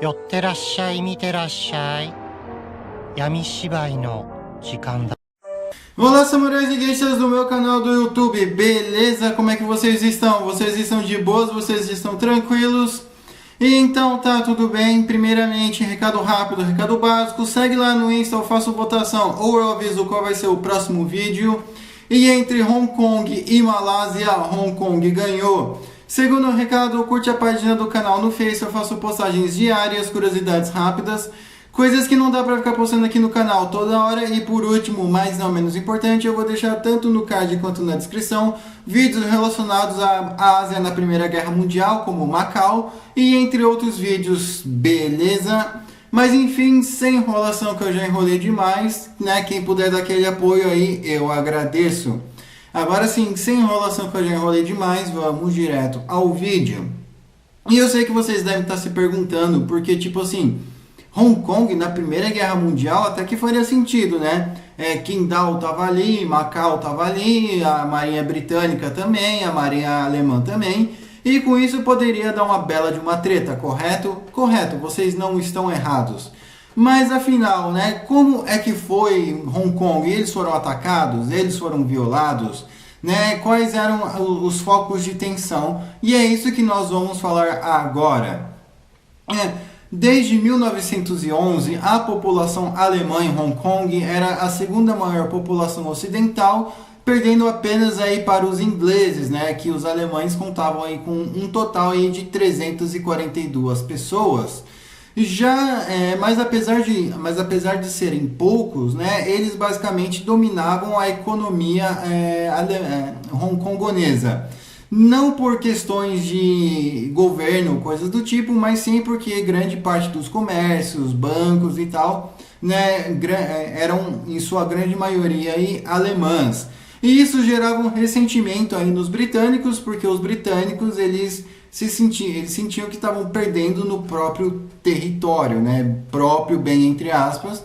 寄ってらっしゃい、見てらっしゃい。闇芝居の時間だ。 Olá, samurais e geishas do meu canal do YouTube, beleza? Como é que vocês estão? Vocês estão de boas? Vocês estão tranquilos? E então tá tudo bem. Primeiramente, recado rápido, recado básico. Segue lá no Insta, eu faço votação ou eu aviso qual vai ser o próximo vídeo. E entre Hong Kong e Malásia, Hong Kong ganhou. Segundo recado, curte a página do canal no Face, eu faço postagens diárias, curiosidades rápidas, coisas que não dá pra ficar postando aqui no canal toda hora. E por último, mas não menos importante, eu vou deixar tanto no card quanto na descrição vídeos relacionados à Ásia na Primeira Guerra Mundial, como Macau, e entre outros vídeos, beleza? Mas enfim, sem enrolação, que eu já enrolei demais, né? Quem puder dar aquele apoio aí, eu agradeço. Agora sim, sem enrolação, que eu já enrolei demais, vamos direto ao vídeo. E eu sei que vocês devem estar se perguntando, porque tipo assim, Hong Kong na Primeira Guerra Mundial até que faria sentido, né? Qingdao tava ali, Macau tava ali, a Marinha Britânica também, a Marinha Alemã também. E com isso poderia dar uma bela de uma treta, correto? Correto, vocês não estão errados. Mas afinal, né, como é que foi Hong Kong? Eles foram atacados? Eles foram violados? Né? Quais eram os focos de tensão? E é isso que nós vamos falar agora. Desde 1911, a população alemã em Hong Kong era a segunda maior população ocidental, perdendo apenas aí para os ingleses, né, que os alemães contavam aí com um total aí de 342 pessoas. Mas apesar de serem poucos, né, eles basicamente dominavam a economia hongkongonesa. Não por questões de governo, coisas do tipo, mas sim porque grande parte dos comércios, bancos e tal, né, eram em sua grande maioria aí, alemãs. E isso gerava um ressentimento aí nos britânicos, porque os britânicos eles sentiam que estavam perdendo no próprio território, né, próprio bem entre aspas.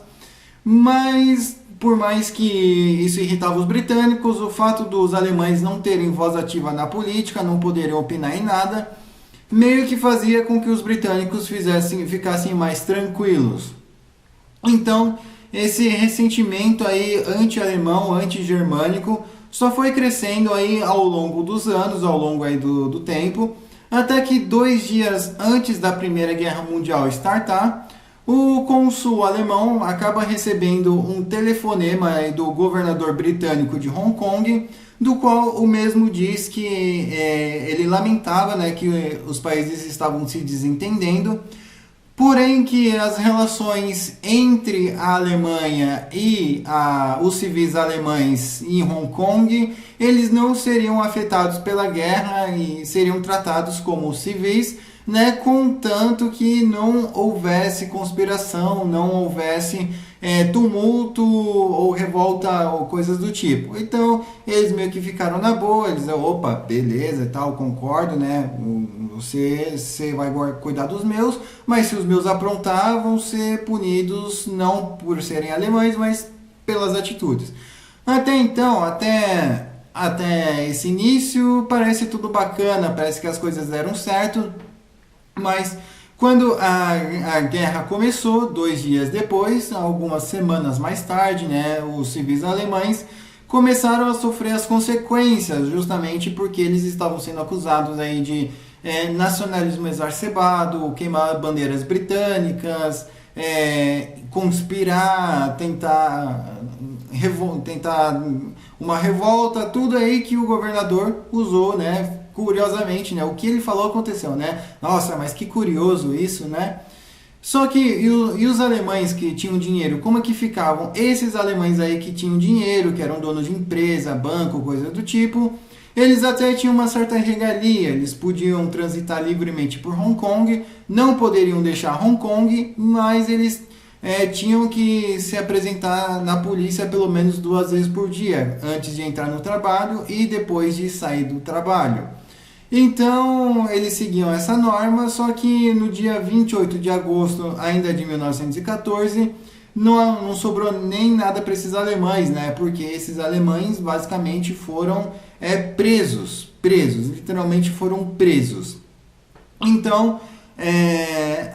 Mas por mais que isso irritava os britânicos, o fato dos alemães não terem voz ativa na política, não poderem opinar em nada, meio que fazia com que os britânicos ficassem mais tranquilos. Então, esse ressentimento aí anti-alemão, anti-germânico, só foi crescendo aí ao longo dos anos, ao longo aí do tempo, até que 2 dias antes da Primeira Guerra Mundial startar, o cônsul alemão acaba recebendo um telefonema do governador britânico de Hong Kong, do qual o mesmo diz que ele lamentava, né, que os países estavam se desentendendo, porém que as relações entre a Alemanha e os civis alemães em Hong Kong, eles não seriam afetados pela guerra e seriam tratados como civis, né, contanto que não houvesse conspiração, não houvesse tumulto ou revolta ou coisas do tipo. Então eles meio que ficaram na boa, eles opa, beleza e tal, concordo, né, você vai cuidar dos meus, mas se os meus aprontar, vão ser punidos não por serem alemães, mas pelas atitudes. Até então, até esse início, parece tudo bacana, parece que as coisas deram certo. Mas quando a guerra começou, 2 dias depois, algumas semanas mais tarde, né, os civis alemães começaram a sofrer as consequências, justamente porque eles estavam sendo acusados aí de nacionalismo exacerbado, queimar bandeiras britânicas, conspirar, tentar uma revolta, tudo aí que o governador usou, né? Curiosamente, né? O que ele falou aconteceu, né? Nossa, mas que curioso isso, né? Só que, e os alemães que tinham dinheiro, como é que ficavam? Esses alemães aí que tinham dinheiro, que eram donos de empresa, banco, coisa do tipo, eles até tinham uma certa regalia, eles podiam transitar livremente por Hong Kong, não poderiam deixar Hong Kong, mas eles tinham que se apresentar na polícia pelo menos 2 vezes por dia, antes de entrar no trabalho e depois de sair do trabalho. Então, eles seguiam essa norma, só que no dia 28 de agosto, ainda de 1914, não sobrou nem nada para esses alemães, né? Porque esses alemães basicamente foram presos, literalmente foram presos. Então,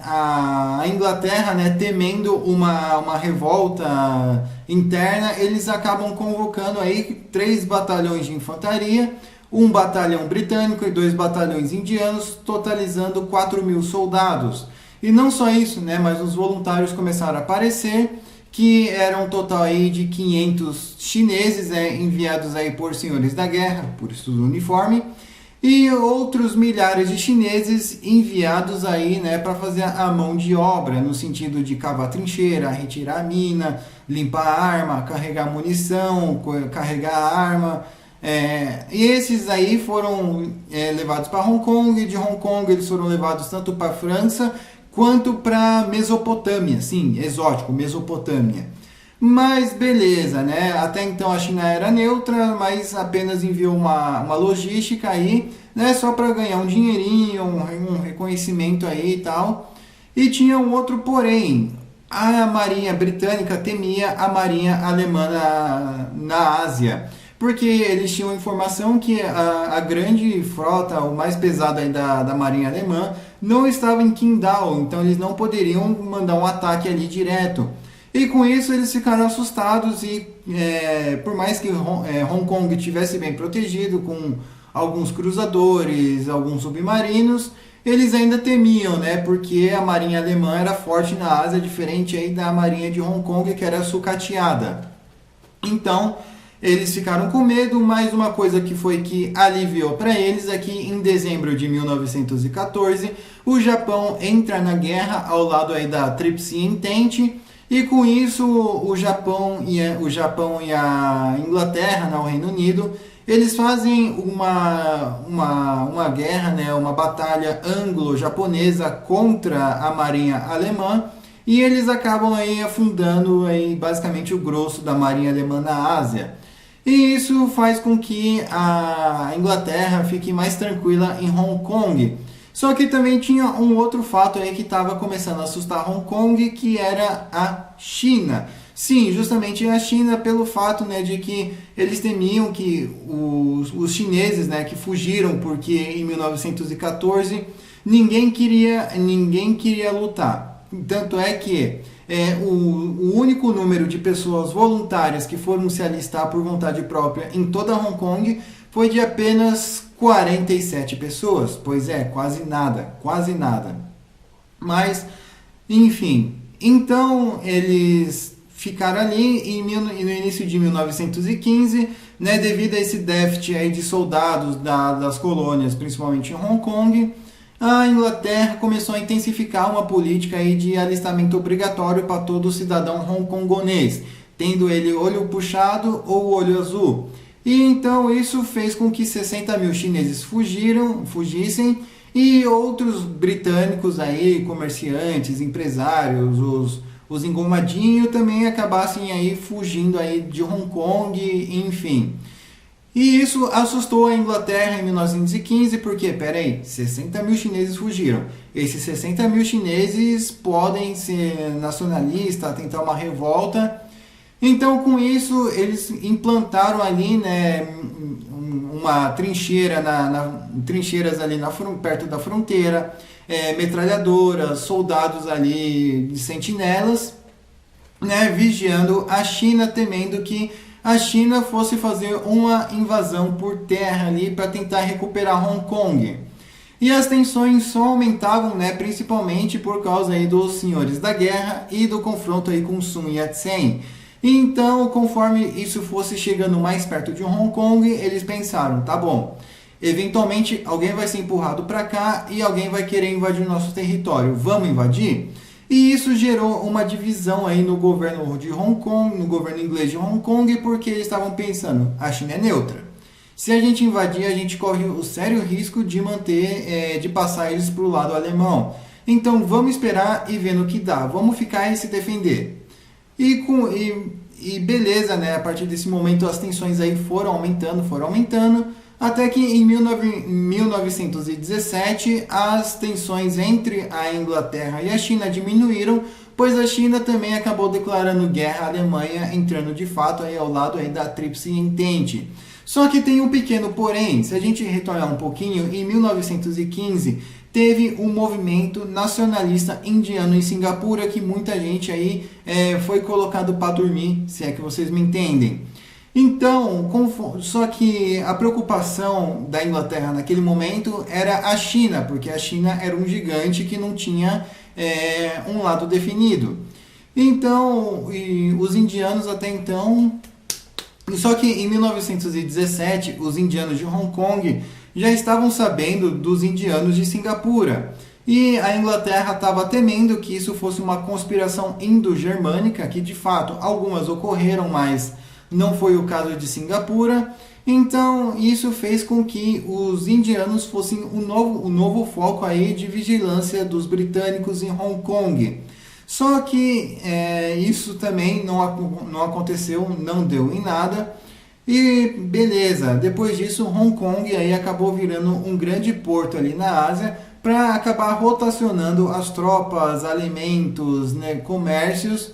a Inglaterra, né, temendo uma revolta interna, eles acabam convocando aí 3 batalhões de infantaria, um batalhão britânico e 2 batalhões indianos, totalizando 4.000 soldados. E não só isso, né, mas os voluntários começaram a aparecer, que era um total aí de 500 chineses, né, enviados aí por senhores da guerra, por isso do uniforme, e outros milhares de chineses enviados aí, né, para fazer a mão de obra, no sentido de cavar trincheira, retirar a mina, limpar a arma, carregar munição, carregar a arma. E esses aí foram levados para Hong Kong, e de Hong Kong eles foram levados tanto para a França quanto para Mesopotâmia, sim, exótico, Mesopotâmia. Mas beleza, né? Até então a China era neutra, mas apenas enviou uma logística aí, né? Só para ganhar um dinheirinho, um reconhecimento aí e tal. E tinha um outro porém. A Marinha Britânica temia a Marinha Alemã na Ásia, porque eles tinham informação que a grande frota, o mais pesado aí da Marinha Alemã, não estava em Qingdao, então eles não poderiam mandar um ataque ali direto. E com isso eles ficaram assustados e por mais que Hong Kong estivesse bem protegido com alguns cruzadores, alguns submarinos, eles ainda temiam, né? Porque a marinha alemã era forte na Ásia, diferente aí da marinha de Hong Kong, que era sucateada. Então eles ficaram com medo. Mais uma coisa que aliviou para eles é que em dezembro de 1914 o Japão entra na guerra ao lado aí da Tríplice Entente. E com isso, o Japão e a Inglaterra, né, o Reino Unido, eles fazem uma guerra, né, uma batalha anglo-japonesa contra a marinha alemã, e eles acabam aí afundando aí, basicamente o grosso da marinha alemã na Ásia. E isso faz com que a Inglaterra fique mais tranquila em Hong Kong. Só que também tinha um outro fato aí que estava começando a assustar Hong Kong, que era a China. Sim, justamente a China, pelo fato, né, de que eles temiam que os chineses, né, que fugiram, porque em 1914 ninguém queria lutar. Tanto é que o único número de pessoas voluntárias que foram se alistar por vontade própria em toda Hong Kong foi de apenas 47 pessoas. Pois é, quase nada. Mas, enfim, então eles ficaram ali e no início de 1915, né, devido a esse déficit aí de soldados das colônias, principalmente em Hong Kong, a Inglaterra começou a intensificar uma política aí de alistamento obrigatório para todo cidadão hongkongonês, tendo ele olho puxado ou olho azul. E então isso fez com que 60 mil chineses fugissem, e outros britânicos aí, comerciantes, empresários, os engomadinhos também acabassem aí fugindo aí de Hong Kong, enfim. E isso assustou a Inglaterra em 1915, porque, peraí, 60 mil chineses fugiram. Esses 60 mil chineses podem ser nacionalistas, tentar uma revolta. Então, com isso, eles implantaram ali, né, uma trincheira, trincheiras ali perto da fronteira, metralhadoras, soldados ali de sentinelas, né, vigiando a China, temendo que a China fosse fazer uma invasão por terra ali para tentar recuperar Hong Kong. E as tensões só aumentavam, né, principalmente por causa aí dos senhores da guerra e do confronto aí com Sun Yat-sen. Então, conforme isso fosse chegando mais perto de Hong Kong, eles pensaram, tá bom, eventualmente alguém vai ser empurrado para cá e alguém vai querer invadir o nosso território, vamos invadir? E isso gerou uma divisão aí no governo de Hong Kong, no governo inglês de Hong Kong, porque eles estavam pensando, a China é neutra. Se a gente invadir, a gente corre o sério risco de de passar eles para o lado alemão. Então vamos esperar e ver no que dá, vamos ficar e se defender. E beleza, né? A partir desse momento as tensões aí foram aumentando, até que em 1917 as tensões entre a Inglaterra e a China diminuíram, pois a China também acabou declarando guerra à Alemanha, entrando de fato aí ao lado aí da Tríplice Entente. Só que tem um pequeno porém, se a gente retornar um pouquinho, em 1915 teve um movimento nacionalista indiano em Singapura que muita gente aí foi colocado para dormir, se é que vocês me entendem. Então, só que a preocupação da Inglaterra naquele momento era a China, porque a China era um gigante que não tinha um lado definido. Então, os indianos até então... Só que em 1917, os indianos de Hong Kong já estavam sabendo dos indianos de Singapura. E a Inglaterra estava temendo que isso fosse uma conspiração indo-germânica, que de fato algumas ocorreram, mas não foi o caso de Singapura. Então isso fez com que os indianos fossem o novo foco aí de vigilância dos britânicos em Hong Kong. Só que isso também não aconteceu, não deu em nada. E beleza, depois disso Hong Kong aí acabou virando um grande porto ali na Ásia para acabar rotacionando as tropas, alimentos, né, comércios.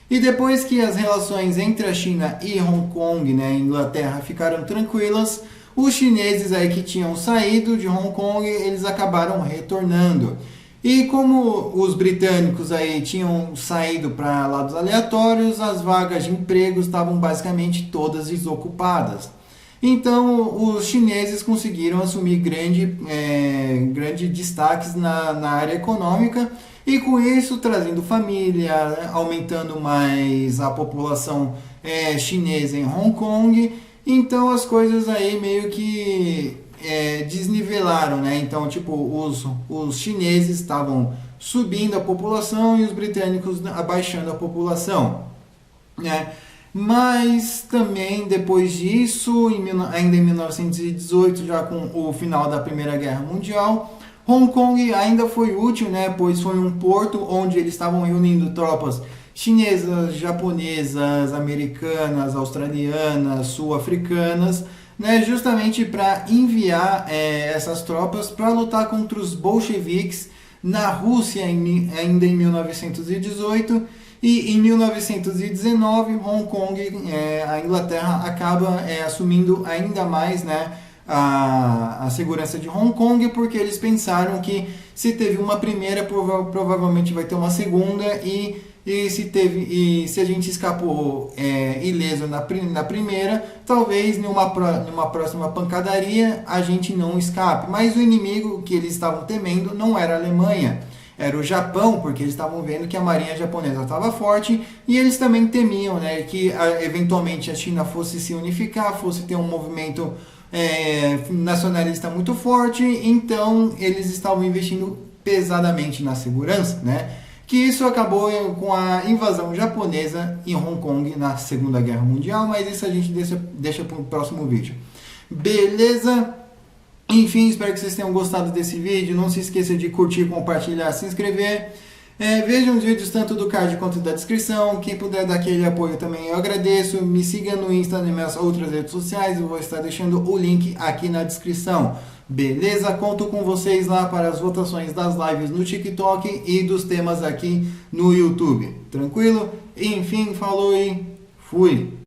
E depois que as relações entre a China e Hong Kong, né, Inglaterra, ficaram tranquilas, os chineses aí que tinham saído de Hong Kong, eles acabaram retornando. E como os britânicos aí tinham saído para lados aleatórios, as vagas de emprego estavam basicamente todas desocupadas. Então os chineses conseguiram assumir grandes destaques na área econômica e com isso trazendo família, aumentando mais a população chinesa em Hong Kong. Então as coisas aí meio que desnivelaram, né? Então, tipo, os chineses estavam subindo a população e os britânicos abaixando a população, né? Mas também depois disso, ainda em 1918, já com o final da Primeira Guerra Mundial, Hong Kong ainda foi útil, né? Pois foi um porto onde eles estavam reunindo tropas chinesas, japonesas, americanas, australianas, sul-africanas, né, justamente para enviar essas tropas para lutar contra os bolcheviques na Rússia ainda em 1918 e em 1919 Hong Kong, a Inglaterra acaba assumindo ainda mais, né, a segurança de Hong Kong, porque eles pensaram que se teve uma primeira, provavelmente vai ter uma segunda e se a gente escapou ileso na primeira, talvez numa próxima pancadaria a gente não escape. Mas o inimigo que eles estavam temendo não era a Alemanha, era o Japão, porque eles estavam vendo que a marinha japonesa estava forte e eles também temiam, né, que eventualmente a China fosse se unificar, fosse ter um movimento nacionalista muito forte. Então eles estavam investindo pesadamente na segurança, né? Que isso acabou com a invasão japonesa em Hong Kong na Segunda Guerra Mundial, mas isso a gente deixa para o próximo vídeo. Beleza? Enfim, espero que vocês tenham gostado desse vídeo. Não se esqueça de curtir, compartilhar, se inscrever. Vejam os vídeos tanto do card quanto da descrição. Quem puder dar aquele apoio também eu agradeço. Me siga no Insta e nas minhas outras redes sociais. Eu vou estar deixando o link aqui na descrição. Beleza? Conto com vocês lá para as votações das lives no TikTok e dos temas aqui no YouTube. Tranquilo? Enfim, falou e fui!